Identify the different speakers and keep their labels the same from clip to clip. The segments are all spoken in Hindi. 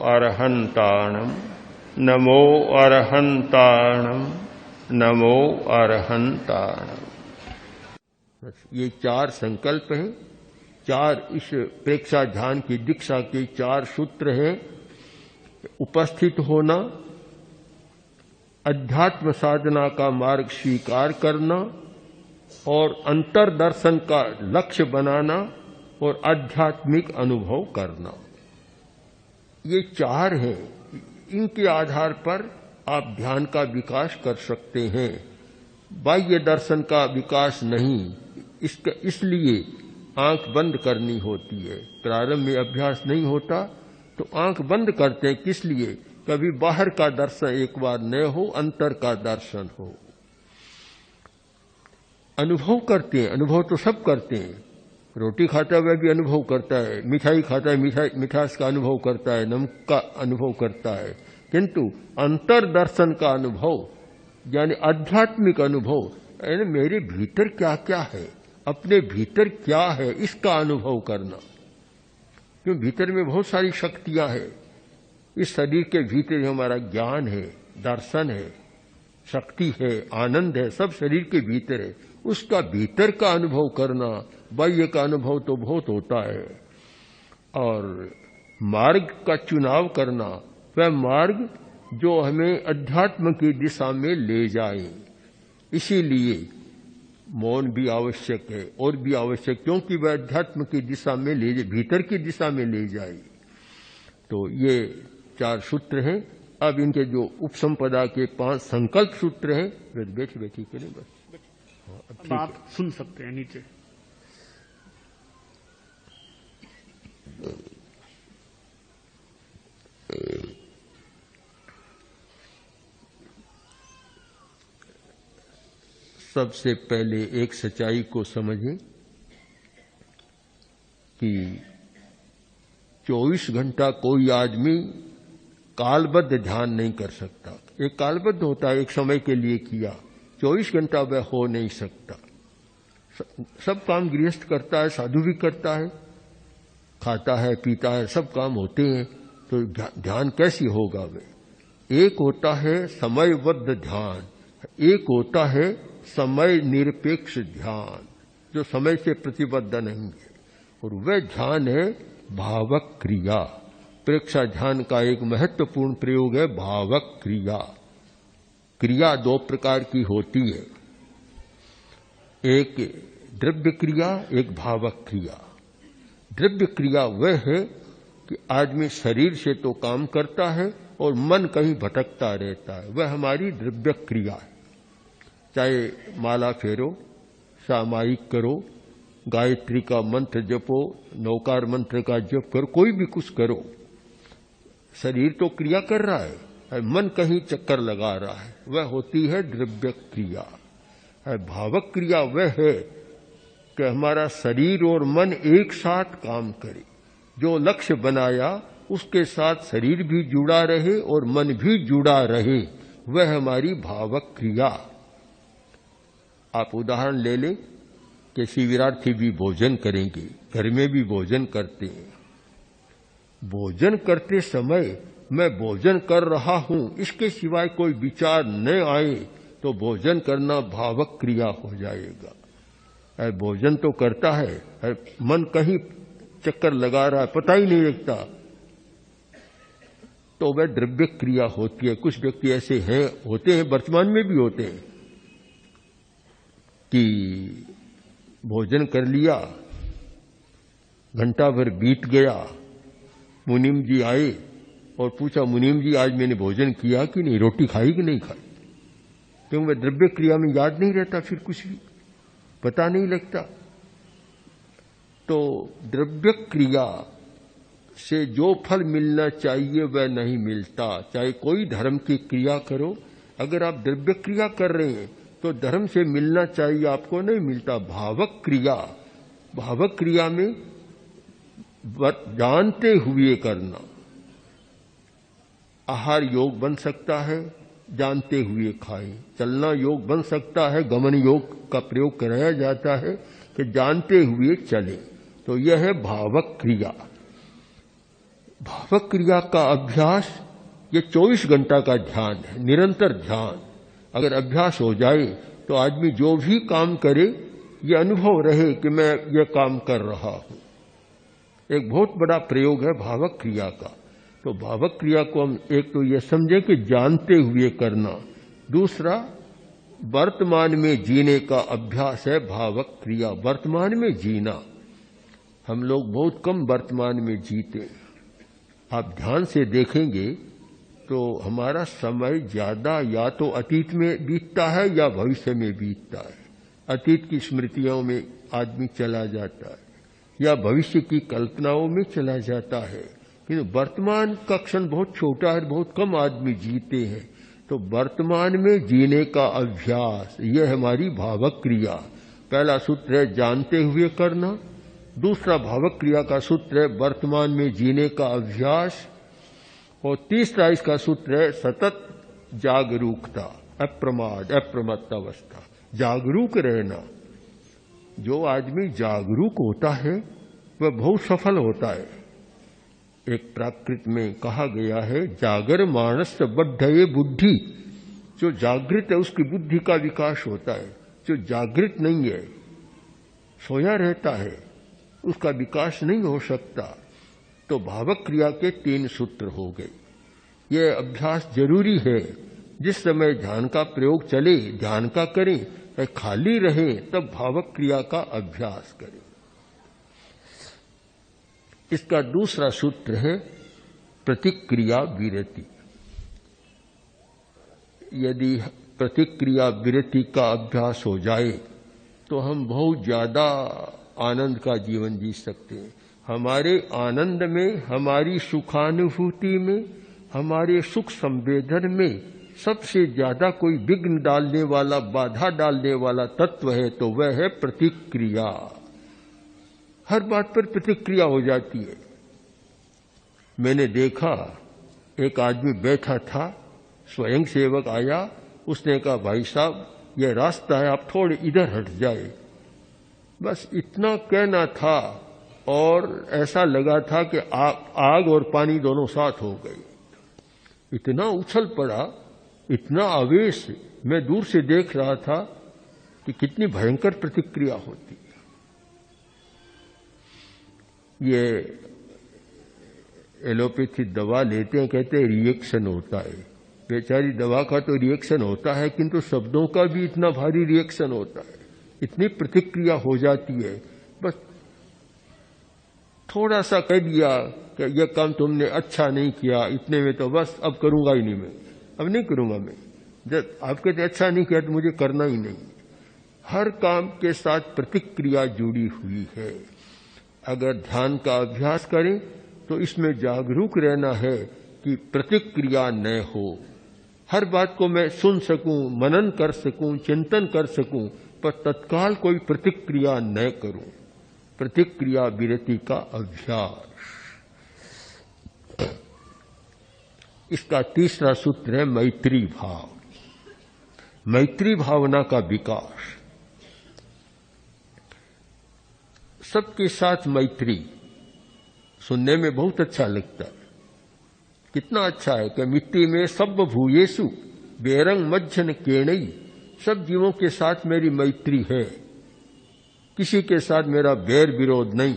Speaker 1: अरहंताणम, नमो अरहंताणम, नमो अरहंताणम। ये चार संकल्प हैं, चार इस प्रेक्षा ध्यान की दीक्षा के चार सूत्र हैं। उपस्थित होना, अध्यात्म साधना का मार्ग स्वीकार करना और अंतर्दर्शन का लक्ष्य बनाना और आध्यात्मिक अनुभव करना, ये चार हैं। इनके आधार पर आप ध्यान का विकास कर सकते हैं। बाह्य दर्शन का विकास नहीं, इसलिए आंख बंद करनी होती है। प्रारंभ में अभ्यास नहीं होता तो आंख बंद करते हैं, किस लिए? कभी बाहर का दर्शन एक बार न हो, अंतर का दर्शन हो। अनुभव करते हैं, अनुभव तो सब करते हैं। रोटी खाता है वह भी अनुभव करता है, मिठाई खाता है मिठास का अनुभव करता है, नमक का अनुभव करता है, किंतु अंतर दर्शन का अनुभव यानी आध्यात्मिक अनुभव, यानी मेरे भीतर क्या क्या है, अपने भीतर क्या है, इसका अनुभव करना। क्यों? भीतर में बहुत सारी शक्तियां हैं। इस शरीर के भीतर हमारा ज्ञान है, दर्शन है, शक्ति है, आनंद है, सब शरीर के भीतर है। उसका भीतर का अनुभव करना, बाह्य का अनुभव तो बहुत होता है। और मार्ग का चुनाव करना, वह मार्ग जो हमें अध्यात्म की दिशा में ले जाए। इसीलिए मौन भी आवश्यक है और भी आवश्यक, क्योंकि वह अध्यात्म की दिशा में ले जाए, भीतर की दिशा में ले जाए। तो ये चार सूत्र हैं। अब इनके जो उपसंपदा के 5 संकल्प सूत्र हैं, वे बैठी बैठी करें बस।
Speaker 2: अब आप सुन सकते हैं नीचे।
Speaker 1: सबसे पहले एक सच्चाई को समझें कि 24 घंटा कोई आदमी कालबद्ध ध्यान नहीं कर सकता। एक कालबद्ध होता है, एक समय के लिए किया, 24 घंटा वह हो नहीं सकता। सब काम गृहस्थ करता है, साधु भी करता है, खाता है, पीता है, सब काम होते हैं, तो ध्यान कैसी होगा वह? एक होता है समयबद्ध ध्यान, एक होता है समय निरपेक्ष ध्यान, जो समय से प्रतिबद्ध नहीं है, और वह ध्यान है भावक क्रिया। प्रेक्षा ध्यान का एक महत्वपूर्ण प्रयोग है भावक क्रिया। क्रिया 2 प्रकार की होती है, एक द्रव्य क्रिया, एक भावक क्रिया। द्रव्य क्रिया वह है कि आदमी शरीर से तो काम करता है और मन कहीं भटकता रहता है, वह हमारी द्रव्य क्रिया है। चाहे माला फेरो, सामायिक करो, गायत्री का मंत्र जपो, नौकार मंत्र का जप करो, कोई भी कुछ करो, शरीर तो क्रिया कर रहा है, मन कहीं चक्कर लगा रहा है, वह होती है द्रव्य क्रिया। भावक क्रिया वह है कि हमारा शरीर और मन एक साथ काम करे, जो लक्ष्य बनाया उसके साथ शरीर भी जुड़ा रहे और मन भी जुड़ा रहे, वह हमारी भावक क्रिया। आप उदाहरण ले लें कि शिविरार्थी भी भोजन करेंगे, घर में भी भोजन करते हैं। भोजन करते समय मैं भोजन कर रहा हूं, इसके सिवाय कोई विचार न आए तो भोजन करना भावक क्रिया हो जाएगा। भोजन तो करता है, मन कहीं चक्कर लगा रहा है, पता ही नहीं लगता, तो वह द्रव्य क्रिया होती है। कुछ व्यक्ति ऐसे हैं, होते हैं, वर्तमान में भी होते हैं, कि भोजन कर लिया, घंटा भर बीत गया, मुनीम जी आए और पूछा, मुनीम जी आज मैंने भोजन किया कि नहीं, रोटी खाई कि नहीं खाई? क्योंकि वह द्रव्य क्रिया में याद नहीं रहता, फिर कुछ भी पता नहीं लगता। तो द्रव्य क्रिया से जो फल मिलना चाहिए वह नहीं मिलता। चाहे कोई धर्म की क्रिया करो, अगर आप द्रव्य क्रिया कर रहे हैं तो धर्म से मिलना चाहिए, आपको नहीं मिलता। भावक क्रिया, भावक क्रिया में जानते हुए करना। आहार योग बन सकता है, जानते हुए खाएं। चलना योग बन सकता है, गमन योग का प्रयोग कराया जाता है कि जानते हुए चले। तो यह है भावक क्रिया। भावक क्रिया का अभ्यास ये 24 घंटा का ध्यान है, निरंतर ध्यान। अगर अभ्यास हो जाए तो आदमी जो भी काम करे ये अनुभव रहे कि मैं ये काम कर रहा हूं। एक बहुत बड़ा प्रयोग है भावक क्रिया का। तो भावक क्रिया को हम एक तो ये समझे कि जानते हुए करना, दूसरा वर्तमान में जीने का अभ्यास है भावक क्रिया। वर्तमान में जीना, हम लोग बहुत कम वर्तमान में जीते। आप ध्यान से देखेंगे तो हमारा समय ज्यादा या तो अतीत में बीतता है या भविष्य में बीतता है। अतीत की स्मृतियों में आदमी चला जाता है या भविष्य की कल्पनाओं में चला जाता है, किंतु वर्तमान का क्षण बहुत छोटा है, बहुत कम आदमी जीते हैं। तो वर्तमान में जीने का अभ्यास यह हमारी भावक क्रिया। पहला सूत्र है जानते हुए करना, दूसरा भावक क्रिया का सूत्र है वर्तमान में जीने का अभ्यास, और तीसरा इसका सूत्र है सतत जागरूकता, अप्रमाद, अप्रमत्त अवस्था, जागरूक रहना। जो आदमी जागरूक होता है वह बहुत सफल होता है। एक प्राकृत में कहा गया है जागर मानस बद्धये बुद्धि। जो जागृत है उसकी बुद्धि का विकास होता है, जो जागृत नहीं है, सोया रहता है, उसका विकास नहीं हो सकता। तो भावक क्रिया के 3 सूत्र हो गए। यह अभ्यास जरूरी है। जिस समय ध्यान का प्रयोग चले ध्यान का करें, खाली रहे तब भावक क्रिया का अभ्यास करें। इसका दूसरा सूत्र है प्रतिक्रिया विरति। यदि प्रतिक्रिया विरति का अभ्यास हो जाए तो हम बहुत ज्यादा आनंद का जीवन जी सकते हैं। हमारे आनंद में, हमारी सुखानुभूति में, हमारे सुख संवेदन में सबसे ज्यादा कोई विघ्न डालने वाला, बाधा डालने वाला तत्व है तो वह है प्रतिक्रिया। हर बात पर प्रतिक्रिया हो जाती है। मैंने देखा एक आदमी बैठा था, स्वयं सेवक आया, उसने कहा भाई साहब यह रास्ता है, आप थोड़े इधर हट जाए। बस इतना कहना था और ऐसा लगा था कि आग और पानी दोनों साथ हो गए। इतना उछल पड़ा, इतना आवेश, मैं दूर से देख रहा था कि कितनी भयंकर प्रतिक्रिया होती है। ये एलोपैथी दवा लेते हैं, कहते हैं रिएक्शन होता है। बेचारी दवा का तो रिएक्शन होता है, किंतु शब्दों का भी इतना भारी रिएक्शन होता है, इतनी प्रतिक्रिया हो जाती है। बस थोड़ा सा कह दिया कि यह काम तुमने अच्छा नहीं किया, इतने में तो बस अब करूंगा ही नहीं, मैं अब नहीं करूंगा। मैं जब आप कहते अच्छा नहीं किया तो मुझे करना ही नहीं। हर काम के साथ प्रतिक्रिया जुड़ी हुई है। अगर ध्यान का अभ्यास करें तो इसमें जागरूक रहना है कि प्रतिक्रिया न हो। हर बात को मैं सुन सकूं, मनन कर सकूं, चिंतन कर सकूं, पर तत्काल कोई प्रतिक्रिया न करूं। प्रतिक्रिया विरति का अभ्यास। इसका तीसरा सूत्र है मैत्री भाव, मैत्री भावना का विकास। सबके साथ मैत्री सुनने में बहुत अच्छा लगता है। कितना अच्छा है कि मिट्टी में सब भूयेसु बेरंग मज्जन केणई। सब जीवों के साथ मेरी मैत्री है, किसी के साथ मेरा बैर विरोध नहीं।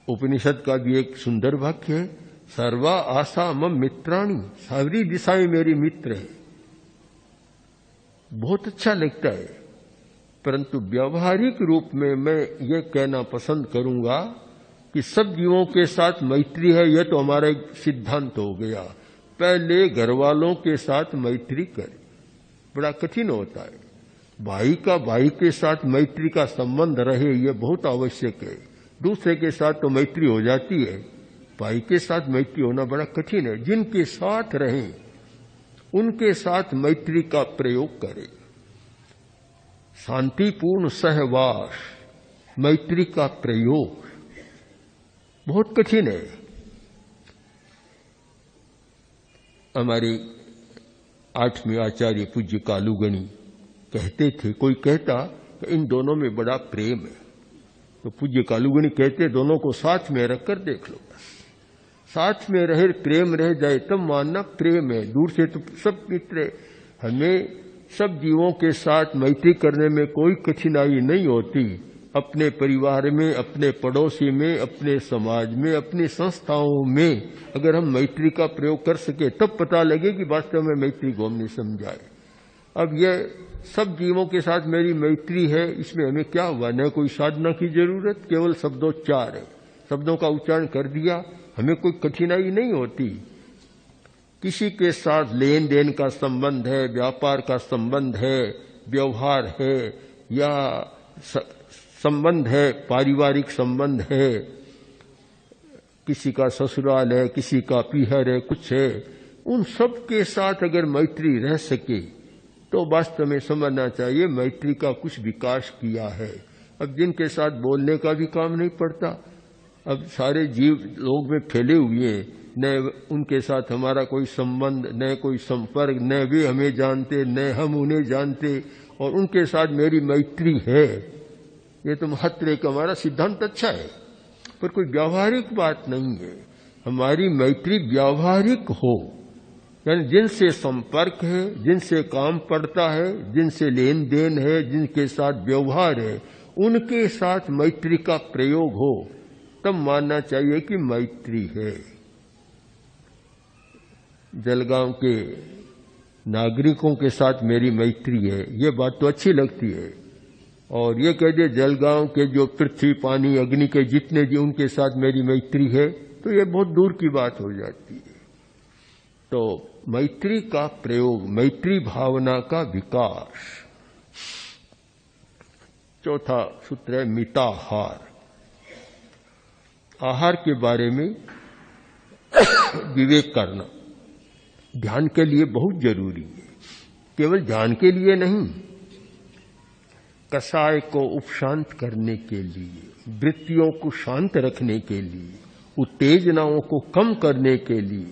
Speaker 1: उपनिषद का भी एक सुंदर वाक्य है, सर्वा आशा मम मित्राणी। सारी दिशाएं मेरी मित्र है। बहुत अच्छा लगता है, परंतु व्यावहारिक रूप में मैं ये कहना पसंद करूंगा कि सब जीवों के साथ मैत्री है। यह तो हमारा एक सिद्धांत हो गया। पहले घर वालों के साथ मैत्री करें। बड़ा कठिन होता है। भाई का भाई के साथ मैत्री का संबंध रहे, यह बहुत आवश्यक है। दूसरे के साथ तो मैत्री हो जाती है, भाई के साथ मैत्री होना बड़ा कठिन है। जिनके साथ रहें उनके साथ मैत्री का प्रयोग करें। शांतिपूर्ण सहवास, मैत्री का प्रयोग बहुत कठिन है। हमारे 8वें आचार्य पूज्य कालूगणी कहते थे, कोई कहता कि इन दोनों में बड़ा प्रेम है, तो पूज्य कालूगणी कहते दोनों को साथ में रखकर देख लो। बस साथ में रहे प्रेम रह जाए तब मानना प्रेम है। दूर से तो सब मित्र है। हमें सब जीवों के साथ मैत्री करने में कोई कठिनाई नहीं होती। अपने परिवार में, अपने पड़ोसी में, अपने समाज में, अपनी संस्थाओं में अगर हम मैत्री का प्रयोग कर सके तब पता लगे कि वास्तव में मैत्री को हमने समझा है। अब यह सब जीवों के साथ मेरी मैत्री है, इसमें हमें क्या हुआ? न कोई साधना की जरूरत, केवल शब्दोच्चार है। शब्दों का उच्चारण कर दिया, हमें कोई कठिनाई नहीं होती। किसी के साथ लेन देन का संबंध है, व्यापार का संबंध है, व्यवहार है या संबंध है, पारिवारिक संबंध है, किसी का ससुराल है, किसी का पीहर है, कुछ है, उन सब के साथ अगर मैत्री रह सके तो वास्तव में समझना चाहिए मैत्री का कुछ विकास किया है। अब जिनके साथ बोलने का भी काम नहीं पड़ता, अब सारे जीव लोग में फैले हुए हैं, न उनके साथ हमारा कोई संबंध, न कोई संपर्क, न वे हमें जानते, न हम उन्हें जानते, और उनके साथ मेरी मैत्री है। ये तो महत्व एक हमारा सिद्धांत अच्छा है, पर कोई व्यावहारिक बात नहीं है। हमारी मैत्री व्यावहारिक हो, यानी जिनसे संपर्क है, जिनसे काम पड़ता है, जिनसे लेन देन है, जिनके साथ व्यवहार है, उनके साथ मैत्री का प्रयोग हो, तब मानना चाहिए कि मैत्री है। जलगांव के नागरिकों के साथ मेरी मैत्री है, ये बात तो अच्छी लगती है। और ये कह दे जलगांव के जो पृथ्वी, पानी, अग्नि के जितने जी उनके साथ मेरी मैत्री है, तो ये बहुत दूर की बात हो जाती है। तो मैत्री का प्रयोग, मैत्री भावना का विकास। चौथा सूत्र है मिताहार। आहार के बारे में विवेक करना ध्यान के लिए बहुत जरूरी है। केवल ध्यान के लिए नहीं, कषाय को उपशांत करने के लिए, वृत्तियों को शांत रखने के लिए, उत्तेजनाओं को कम करने के लिए।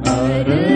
Speaker 3: अरहम